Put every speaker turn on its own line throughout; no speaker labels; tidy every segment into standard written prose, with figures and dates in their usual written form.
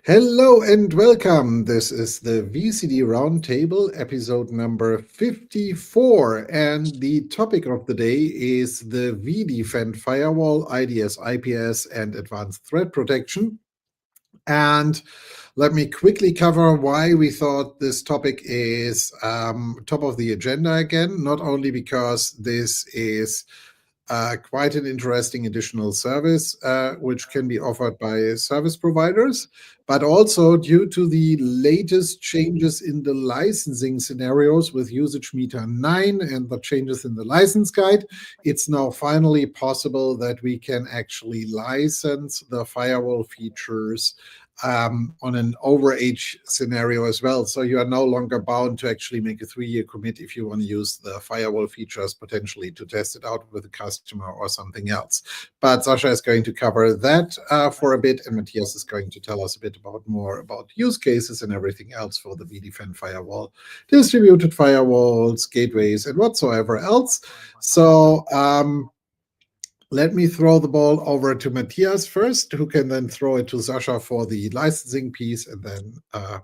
Hello and welcome. This is the VCD Roundtable, episode number 54. And the topic of the day is the vDefend Firewall, IDS, IPS, and Advanced Threat Protection. And let me quickly cover why we thought this topic is top of the agenda again, not only because this is quite an interesting additional service which can be offered by service providers, but also due to the latest changes in the licensing scenarios with usage meter 9 and the changes in the license guide. It's now finally possible that we can actually license the firewall features on an overage scenario as well. So you are no longer bound to actually make a 3-year commit if you want to use the firewall features potentially to test it out with a customer or something else. But Sasha is going to cover that for a bit, and Matthias is going to tell us a bit more about use cases and everything else for the vDefend firewall, distributed firewalls, gateways, and whatsoever else. So let me throw the ball over to Matthias first, who can then throw it to Sasha for the licensing piece, and then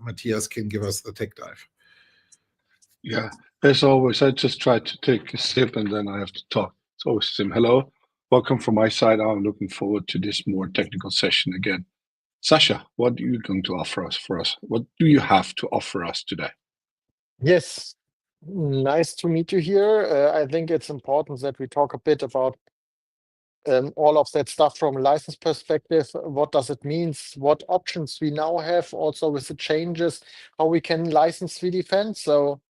Matthias can give us the tech dive.
Yeah, as always, I just try to take a sip and then I have to talk. It's always the same. Hello, welcome from my side. I'm looking forward to this more technical session again. Sasha, what are you going to offer us for us? What do you have to offer us today?
Yes, nice to meet you here. I think it's important that we talk a bit about all of that stuff from a license perspective. What does it mean? What options we now have also with the changes, how we can license vDefend. So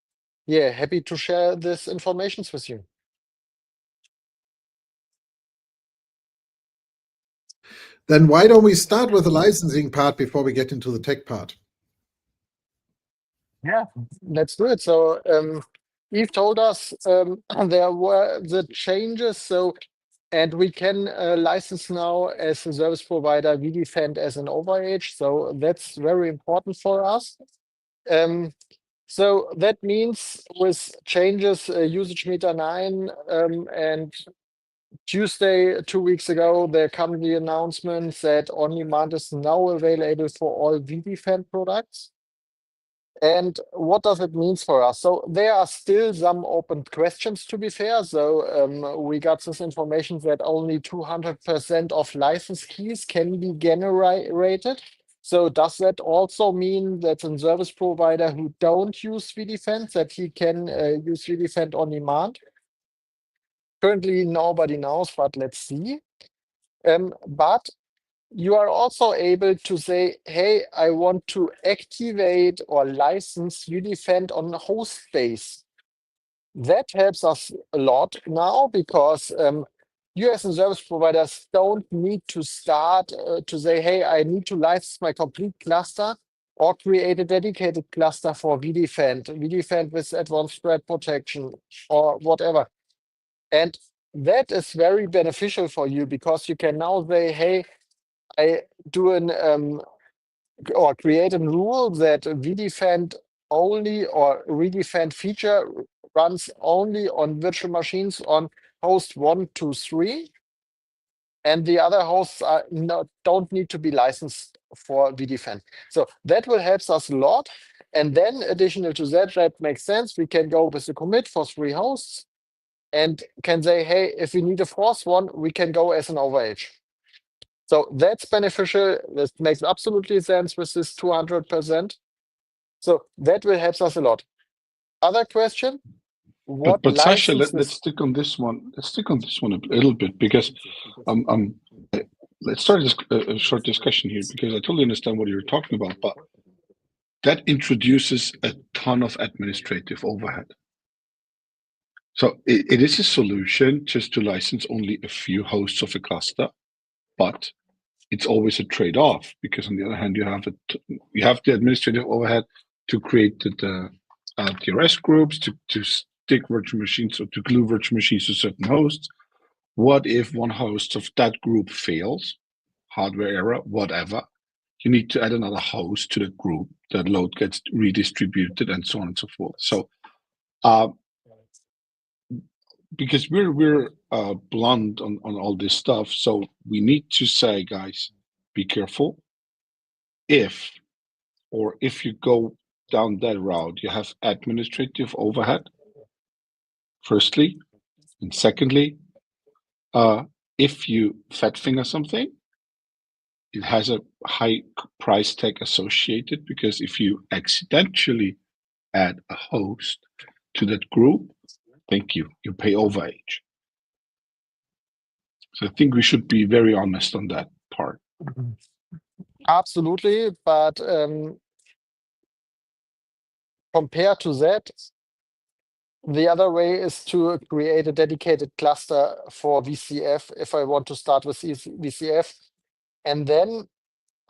yeah, happy to share this information with you.
Then why don't we start with the licensing part before we get into the tech part?
Yeah, let's do it. So Eve told us there were the changes. And we can license now as a service provider vDefend as an overage. So that's very important for us. So that means with changes usage meter 9 and Tuesday, 2 weeks ago, there come the announcement that on-demand is now available for all vDefend products. And what does it mean for us? So there are still some open questions, to be fair. So we got this information that only 200% of license keys can be generated. So does that also mean that a service provider who don't use vDefend, that he can use vDefend on demand? Currently, nobody knows, but let's see. But you are also able to say, hey, I want to activate or license vDefend on the host base. That helps us a lot now because you as a service providers don't need to start to say, hey, I need to license my complete cluster or create a dedicated cluster for vDefend with advanced threat protection or whatever. And that is very beneficial for you because you can now say, hey, I do or create a rule that vDefend only or redefend feature runs only on virtual machines on host 1, 2, 3. And the other hosts don't need to be licensed for vDefend. So that will help us a lot. And then additional to that, that makes sense. We can go with the commit for 3 hosts and can say, hey, if we need a 4th one, we can go as an overage. So that's beneficial. This makes absolutely sense with this 200%. So that will help us a lot. Other question?
But Sasha, let's stick on this one. Let's stick on this one a little bit because let's start a short discussion here because I totally understand what you're talking about, but that introduces a ton of administrative overhead. So it is a solution just to license only a few hosts of a cluster, but it's always a trade-off because on the other hand, you have the administrative overhead to create the TRS groups, to stick virtual machines or to glue virtual machines to certain hosts. What if one host of that group fails, hardware error, whatever? You need to add another host to the group. That load gets redistributed and so on and so forth. So because we're blunt on all this stuff, so we need to say, guys, be careful. if you go down that route, you have administrative overhead, firstly, and secondly, if you fat finger something, it has a high price tag associated, because if you accidentally add a host to that group, thank you, you pay overage. So I think we should be very honest on that part.
Absolutely, but compared to that, the other way is to create a dedicated cluster for VCF if I want to start with VCF, and then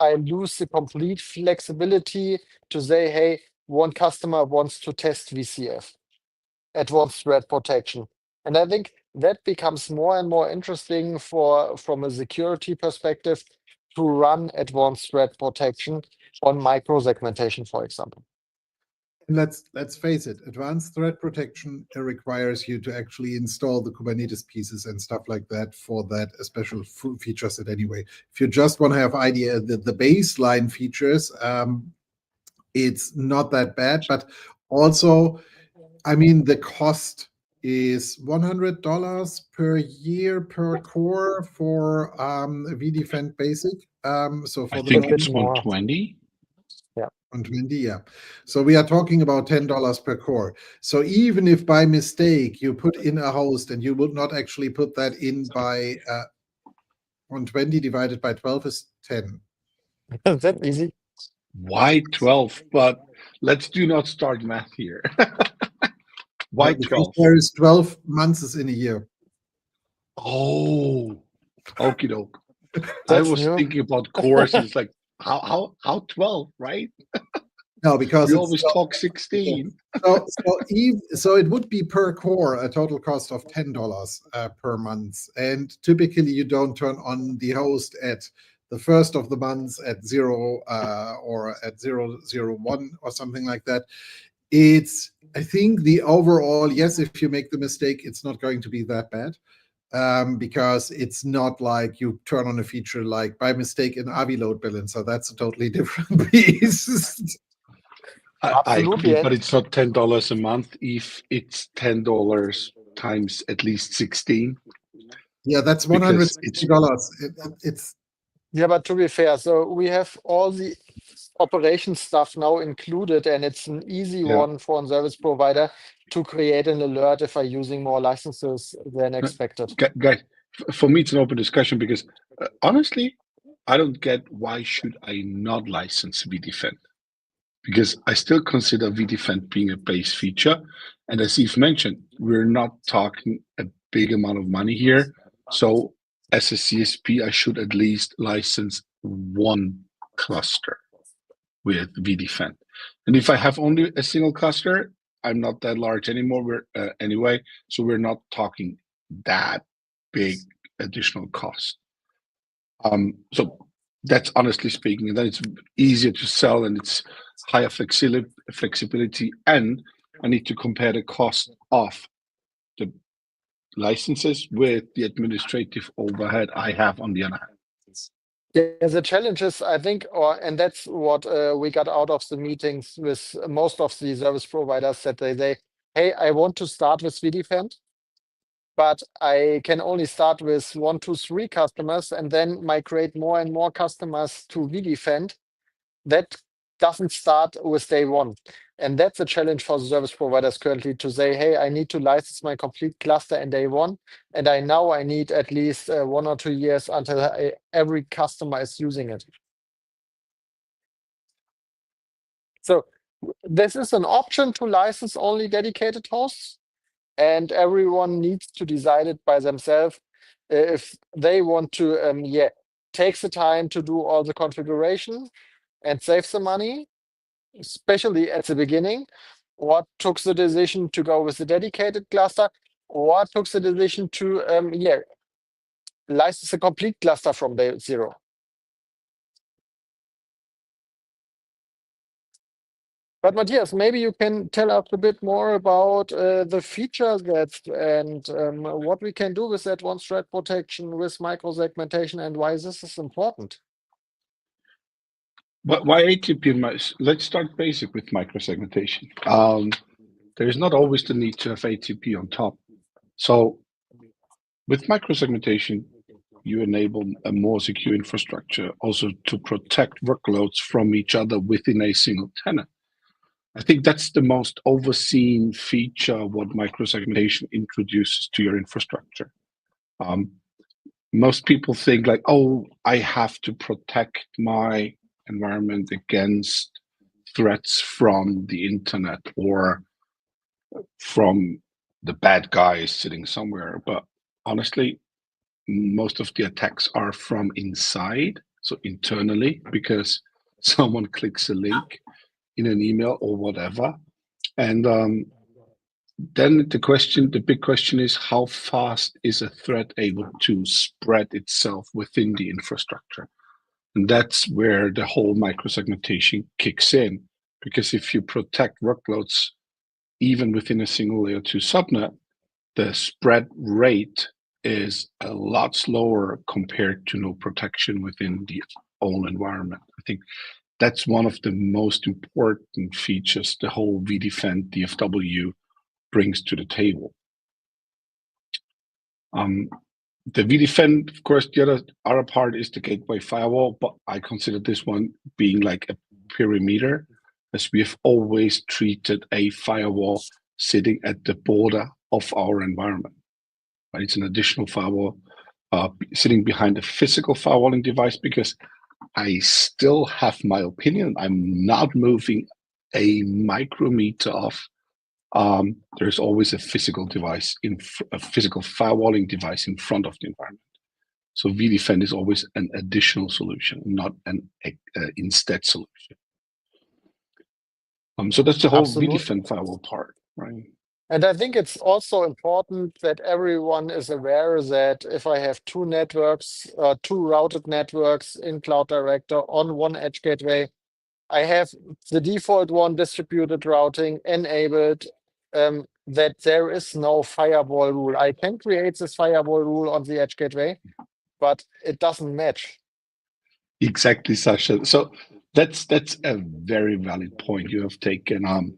I lose the complete flexibility to say, hey, one customer wants to test VCF, advanced threat protection. And I think that becomes more and more interesting from a security perspective to run advanced threat protection on micro-segmentation, for example.
Let's face it, advanced threat protection requires you to actually install the Kubernetes pieces and stuff like that for that special feature set anyway. If you just want to have the baseline features, it's not that bad, but also, I mean, the cost is $100 per year per core for vDefend Basic. So for
I
the
think it's
more.
120.
120, yeah. So we are talking about $10 per core. So even if by mistake you put in a host and you would not actually put that in by 120 divided by 12 is 10.
Is that easy?
Why 12? But let's do not start math here. Why
Because
12?
there is 12 months in a year.
Oh, okie doke. I
That's
was
new.
thinking about cores, and it's like, how 12, right?
No, because
We
it's
always talk 16.
So it would be per core a total cost of $10 per month, and typically you don't turn on the host at the first of the month at 0 or at 001 or something like that. I think the overall, yes, if you make the mistake, it's not going to be that bad. Because it's not like you turn on a feature like by mistake an AVI load balancer. That's a totally different piece.
I
Absolutely.
agree, but it's not $10 a month if it's $10 times at least 16.
Yeah, that's
Because
$160. It's
Yeah, but to be fair, so we have all the operation stuff now included, and it's an easy one for a service provider to create an alert if I'm using more licenses than expected.
Guys, for me, it's an open discussion, because honestly, I don't get why should I not license vDefend, because I still consider vDefend being a base feature. And as Yves mentioned, we're not talking a big amount of money here. So as a CSP, I should at least license one cluster with vDefend. And if I have only a single cluster, I'm not that large anymore. Anyway, so we're not talking that big additional cost. So that's honestly speaking, and then it's easier to sell, and it's higher flexibility, and I need to compare the cost of the licenses with the administrative overhead I have on the other hand.
Yeah, the challenge is, I think, and that's what we got out of the meetings with most of the service providers, that they say, hey, I want to start with vDefend, but I can only start with 1, 2, 3 customers and then migrate more and more customers to vDefend. That doesn't start with day one. And that's a challenge for the service providers currently, to say, hey, I need to license my complete cluster in day one. And I need at least 1 or 2 years until every customer is using it. So this is an option to license only dedicated hosts, and everyone needs to decide it by themselves if they want to take the time to do all the configuration and save the money, especially at the beginning, or took the decision to go with the dedicated cluster, or took the decision to license a complete cluster from day 0. But Matthias, maybe you can tell us a bit more about the features and what we can do with advanced threat protection, with micro-segmentation, and why this is important.
But why ATP? Let's start basic with microsegmentation. There is not always the need to have ATP on top. So with microsegmentation, you enable a more secure infrastructure also to protect workloads from each other within a single tenant. I think that's the most overseen feature of what microsegmentation introduces to your infrastructure. Most people think like, oh, I have to protect my environment against threats from the internet or from the bad guys sitting somewhere. But honestly, most of the attacks are from inside, so internally, because someone clicks a link in an email or whatever. And then the big question is, how fast is a threat able to spread itself within the infrastructure? And that's where the whole microsegmentation kicks in, because if you protect workloads even within a single layer 2 subnet, the spread rate is a lot slower compared to no protection within the own environment. I think that's one of the most important features the whole vDefend DFW brings to the table. The vDefend, of course, the other part is the gateway firewall, but I consider this one being like a perimeter, as we have always treated a firewall sitting at the border of our environment. Right? It's an additional firewall sitting behind a physical firewalling device, because I still have my opinion. I'm not moving a micrometer off. There's always a physical device, a physical firewalling device in front of the environment. So vDefend is always an additional solution, not an instead solution. So that's the whole
Absolutely.
vDefend firewall part, right?
And I think it's also important that everyone is aware that if I have two networks, two routed networks in Cloud Director on one edge gateway, I have the default one, distributed routing, enabled, that there is no firewall rule. I can create this firewall rule on the edge gateway, but it doesn't match.
Exactly, Sasha. So that's a very valid point you have taken.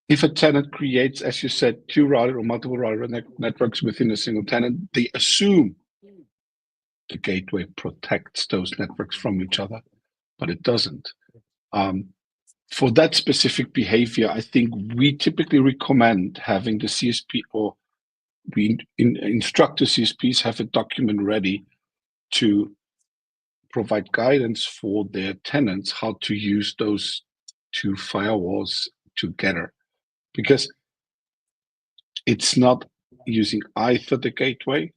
If a tenant creates, as you said, two routed or multiple routed networks within a single tenant, they assume the gateway protects those networks from each other, but it doesn't. For that specific behavior, I think we typically recommend having the CSP, or we instruct the CSPs have a document ready to provide guidance for their tenants how to use those two firewalls together, because it's not using either the gateway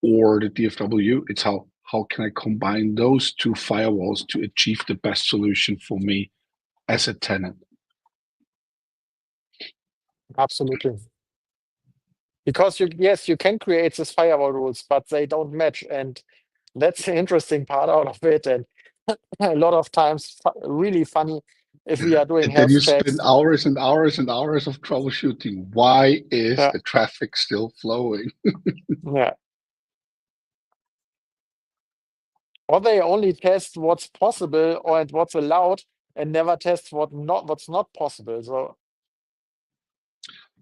or the DFW. It's how can I combine those two firewalls to achieve the best solution for me as a tenant.
Absolutely. Because you can create these firewall rules, but they don't match. And that's the interesting part out of it. And a lot of times, really funny if we are doing
And then
health
you
checks.
spend hours and hours and hours of troubleshooting. Why is
Yeah.
the traffic still flowing?
Yeah. Or they only test what's possible or what's allowed and never test what's not possible. So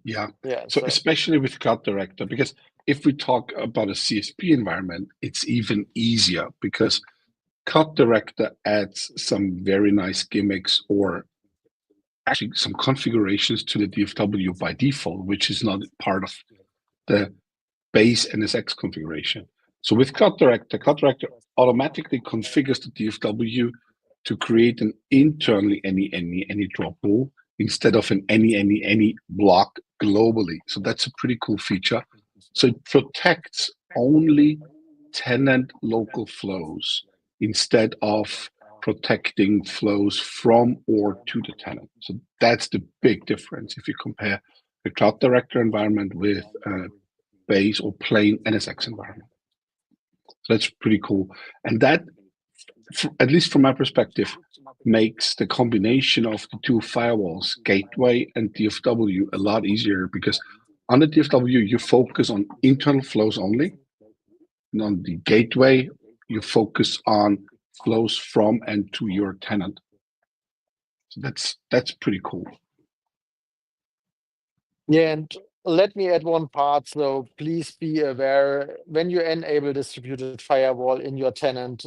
Yeah.
yeah.
So especially with Cloud Director, because if we talk about a CSP environment, it's even easier, because Cloud Director adds some very nice gimmicks, or actually some configurations to the DFW by default, which is not part of the base NSX configuration. So with Cloud Director automatically configures the DFW to create an internally any drop rule instead of an any block globally. So that's a pretty cool feature. So it protects only tenant local flows instead of protecting flows from or to the tenant. So that's the big difference if you compare the Cloud Director environment with base or plain NSX environment. So that's pretty cool. And that, at least from my perspective, makes the combination of the two firewalls, gateway and DFW, a lot easier, because on the DFW, you focus on internal flows only. And on the gateway, you focus on flows from and to your tenant. So that's pretty cool.
Yeah, and let me add one part. So please be aware when you enable distributed firewall in your tenant,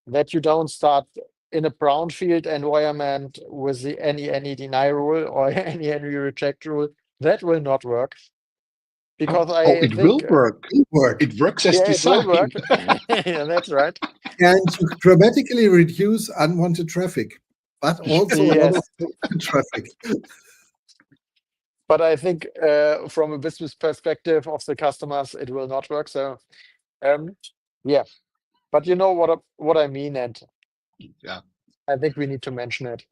that you don't start in a brownfield environment with the any deny rule or any reject rule. That will not work. Because
it will work. It works as
yeah,
designed.
it will work. Yeah, that's right.
And you dramatically reduce unwanted traffic, but also a lot of traffic.
But I think from a business perspective of the customers, it will not work. So, yeah. But you know what I mean, and
yeah,
I think we need to mention it.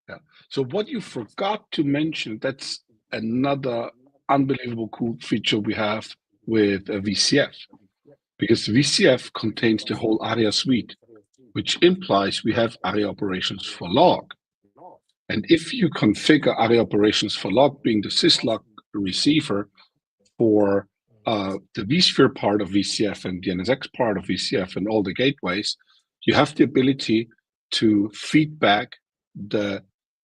Yeah. So what you forgot to mention, that's another unbelievable cool feature we have with VCF, because VCF contains the whole ARIA suite, which implies we have ARIA operations for log. And if you configure ARIA operations for log being the syslog receiver for the vSphere part of VCF and the NSX part of VCF and all the gateways, you have the ability to feed back the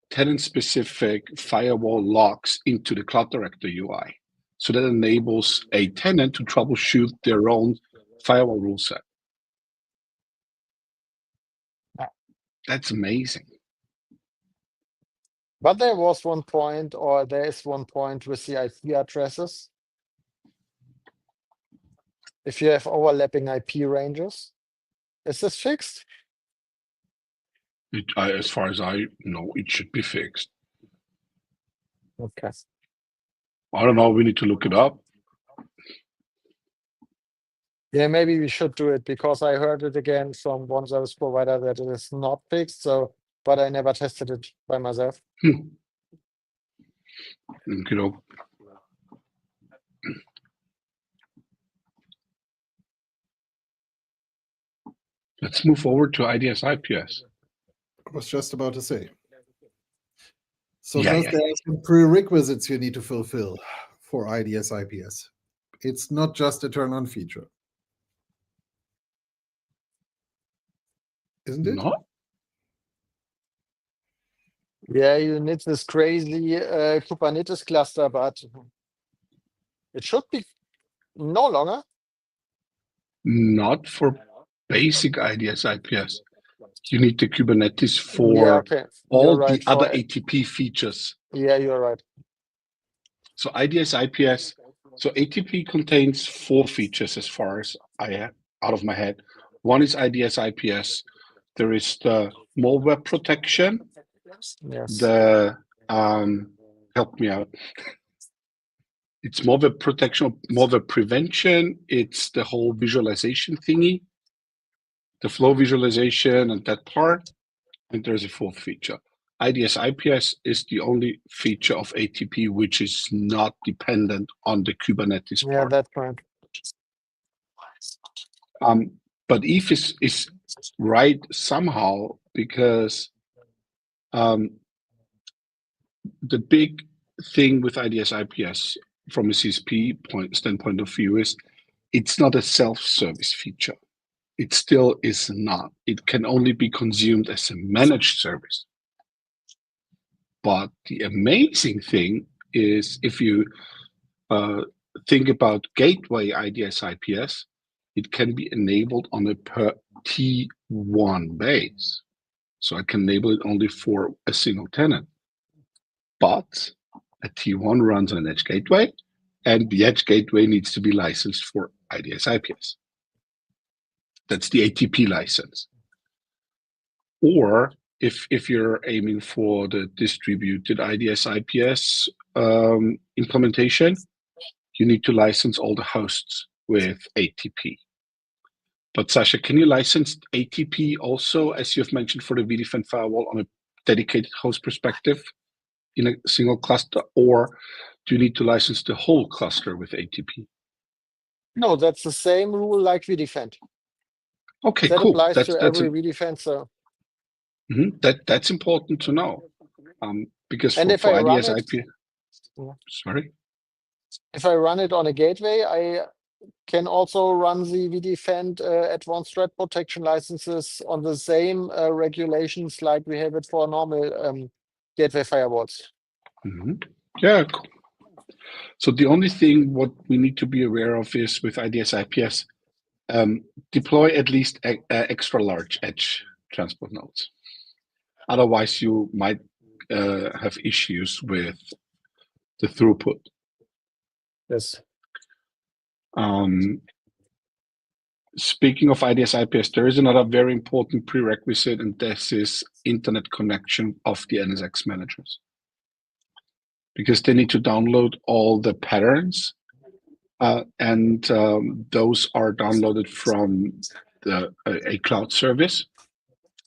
tenant-specific firewall logs into the Cloud Director UI. So that enables a tenant to troubleshoot their own firewall rule set. That's amazing.
But there was one point, or there is one point with the IP addresses. If you have overlapping IP ranges, is this fixed?
As far as I know, it should be fixed.
Okay.
I don't know. We need to look it up.
Yeah, maybe we should do it because I heard it again from one service provider that it is not fixed. So, but I never tested it by myself.
Let's move over to IDS IPS.
I was just about to say. So there are some prerequisites you need to fulfill for IDS IPS. It's not just a turn-on feature. Isn't it?
No.
Yeah, you need this crazy Kubernetes cluster, but it should be no longer.
Not for basic IDS IPS. You need the Kubernetes for all the other ATP features.
Yeah, you're right.
So IDS IPS, so ATP contains 4 features as far as I have out of my head. One is IDS IPS. There is the malware protection.
Yes.
The help me out. It's malware protection, malware prevention. It's the whole visualization thingy, the flow visualization and that part. And there's a 4th feature. IDS IPS is the only feature of ATP which is not dependent on the Kubernetes part.
Yeah, that's right.
But Eve is right somehow because the big thing with IDS IPS from a CSP standpoint of view is it's not a self-service feature. It still is not. It can only be consumed as a managed service. But the amazing thing is if you think about gateway IDS IPS, it can be enabled on a per T1 base. So I can enable it only for a single tenant. But a T1 runs on an edge gateway, and the edge gateway needs to be licensed for IDS IPS. That's the ATP license. Or if you're aiming for the distributed IDS IPS implementation, you need to license all the hosts with ATP. But Sasha, can you license ATP also, as you've mentioned, for the vDefend firewall on a dedicated host perspective in a single cluster, or do you need to license the whole cluster with ATP?
No, that's the same rule like vDefend.
Okay,
that
cool.
applies to every vDefend. So
that's important to know, because
and if
for
I run
IDS
it,
IP, sorry,
if I run it on a gateway, can also run the vDefend advanced threat protection licenses on the same regulations like we have it for normal gateway firewalls.
Yeah, cool. So the only thing what we need to be aware of is with IDS IPS, deploy at least extra large edge transport nodes. Otherwise, you might have issues with the throughput.
Yes.
Speaking of IDS IPS, there is another very important prerequisite, and this is internet connection of the NSX managers. Because they need to download all the patterns, and those are downloaded from a cloud service.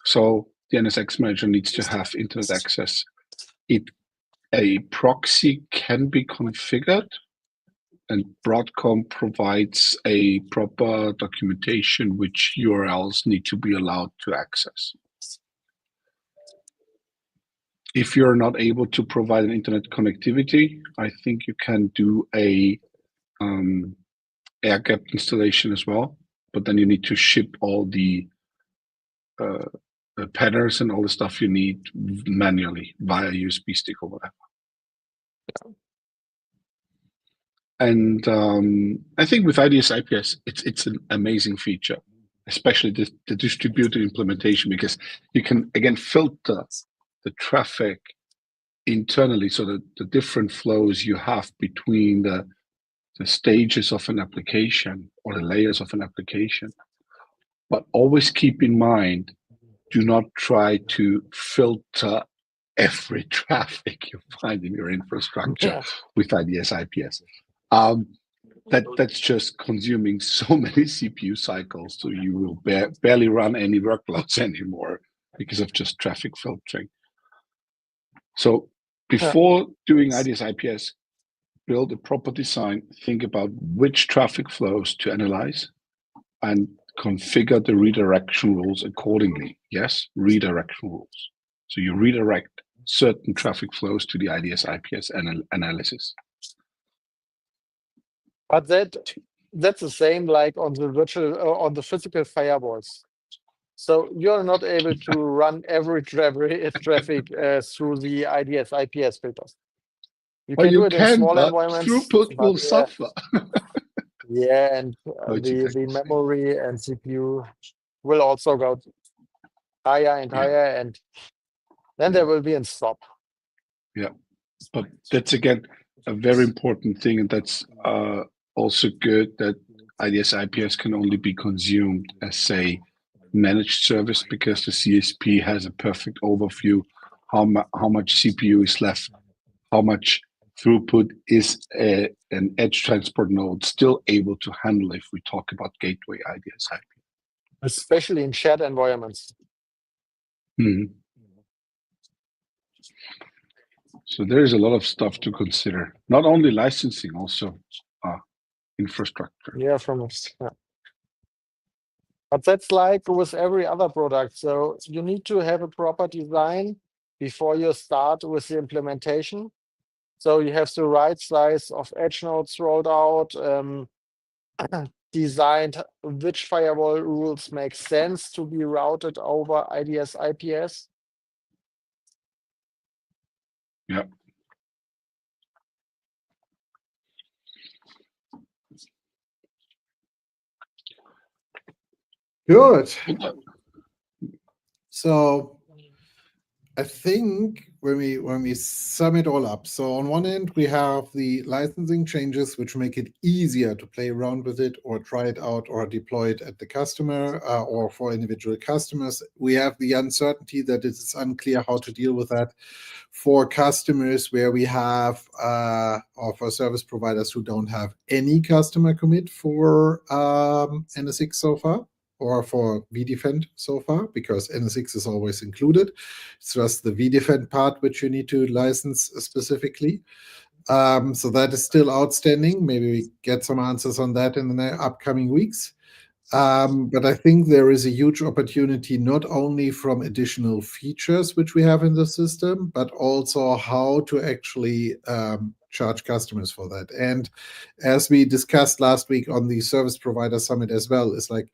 So the NSX manager needs to have internet access. A proxy can be configured, and Broadcom provides a proper documentation which URLs need to be allowed to access. If you're not able to provide an internet connectivity, I think you can do a air-gapped installation as well, but then you need to ship all the patterns and all the stuff you need manually via USB stick or whatever. And I think with IDS IPS, it's an amazing feature, especially the distributed implementation, because you can, again, filter the traffic internally, so that the different flows you have between the stages of an application or the layers of an application. But always keep in mind, do not try to filter every traffic you find in your infrastructure with IDS IPS. That's just consuming so many CPU cycles, so you will barely run any workloads anymore because of just traffic filtering. So before doing IDS IPS, build a proper design, think about which traffic flows to analyze, and configure the redirection rules accordingly. Yes, redirection rules. So you redirect certain traffic flows to the IDS IPS analysis.
But that's the same like on the on the physical firewalls. So you're not able to run every traffic through the IDS IPS filters. You can do it in small environments.
Throughput will suffer.
Yeah, and the memory and CPU will also go higher and higher, and then there will be a stop.
Yeah, but that's again a very important thing, and that's also good that IDS IPS can only be consumed as a managed service, because the CSP has a perfect overview how much CPU is left, how much throughput is an edge transport node still able to handle if we talk about gateway IDS IP.
Especially in shared environments.
Mm-hmm. So there's a lot of stuff to consider, not only licensing, also infrastructure.
Yeah, but that's like with every other product. So you need to have a proper design before you start with the implementation. So you have the right size of edge nodes rolled out, designed which firewall rules make sense to be routed over IDS IPS.
Yeah.
Good. So I think when we sum it all up, so on one end we have the licensing changes which make it easier to play around with it or try it out or deploy it at the customer or for individual customers. We have the uncertainty that it is unclear how to deal with that for customers where we have or for service providers who don't have any customer commit for NSX so far, or for vDefend so far, because NSX is always included. It's just the vDefend part which you need to license specifically. So that is still outstanding. Maybe we get some answers on that in the upcoming weeks. But I think there is a huge opportunity not only from additional features which we have in the system, but also how to actually charge customers for that. And as we discussed last week on the Service Provider Summit as well, is like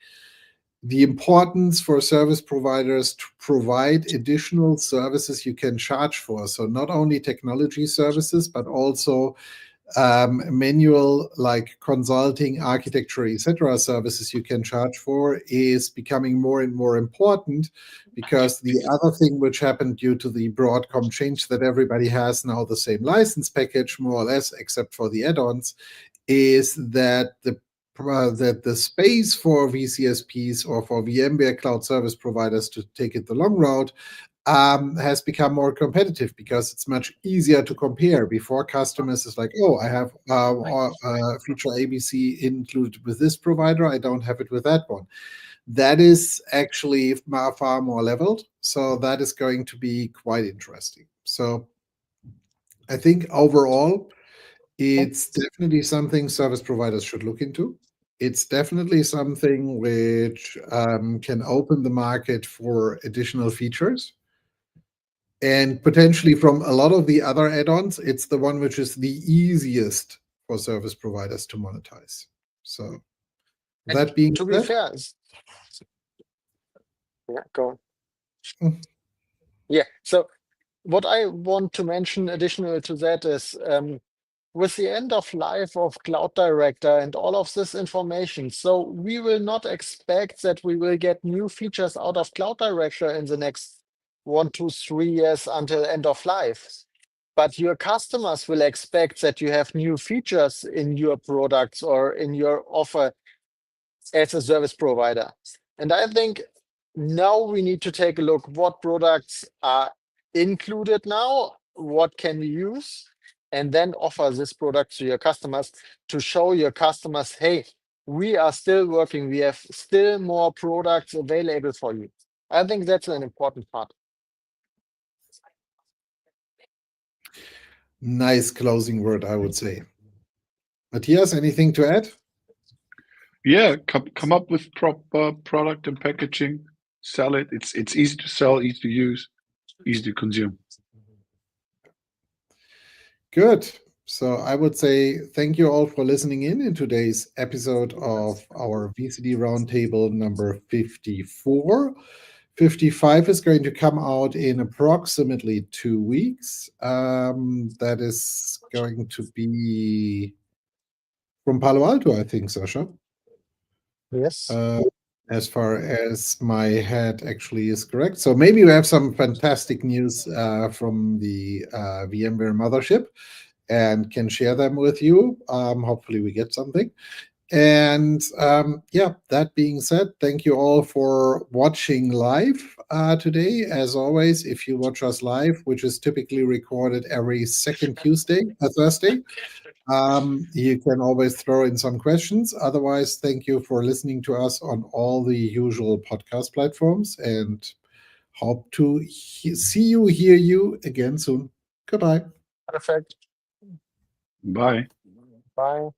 the importance for service providers to provide additional services you can charge for. So not only technology services, but also manual, like consulting, architecture, etc. services you can charge for is becoming more and more important, because the other thing which happened due to the Broadcom change that everybody has now the same license package, more or less, except for the add-ons, is that the space for VCSPs or for VMware cloud service providers, to take it the long route, has become more competitive, because it's much easier to compare. Before, customers is like, oh, I have feature ABC included with this provider, I don't have it with that one. That is actually far more leveled, so that is going to be quite interesting. So I think overall, it's definitely something service providers should look into. It's definitely something which can open the market for additional features. And potentially from a lot of the other add-ons, it's the one which is the easiest for service providers to monetize. So that being
to be
said,
fair, yeah, go on.
Mm.
Yeah. So what I want to mention additional to that is with the end of life of Cloud Director and all of this information, so we will not expect that we will get new features out of Cloud Director in the next 1, 2, 3 years until end of life. But your customers will expect that you have new features in your products or in your offer as a service provider. And I think now we need to take a look what products are included now, what can we use, and then offer this product to your customers to show your customers, hey, we are still working, we have still more products available for you. I think that's an important part.
Nice closing word, I would say. Matthias, anything to add?
Yeah, come up with proper product and packaging, sell it. It's easy to sell, easy to use, easy to consume.
Good. So I would say thank you all for listening in today's episode of our VCD Roundtable number 54. 55 is going to come out in approximately 2 weeks. That is going to be from Palo Alto, I think, Sasha.
Yes.
As far as my head actually is correct. So maybe we have some fantastic news from the VMware mothership and can share them with you. Hopefully we get something. And yeah, that being said, thank you all for watching live today. As always, if you watch us live, which is typically recorded every second Thursday, you can always throw in some questions. Otherwise, thank you for listening to us on all the usual podcast platforms, and hope to see you, hear you again soon. Goodbye.
Perfect.
Bye.
Bye.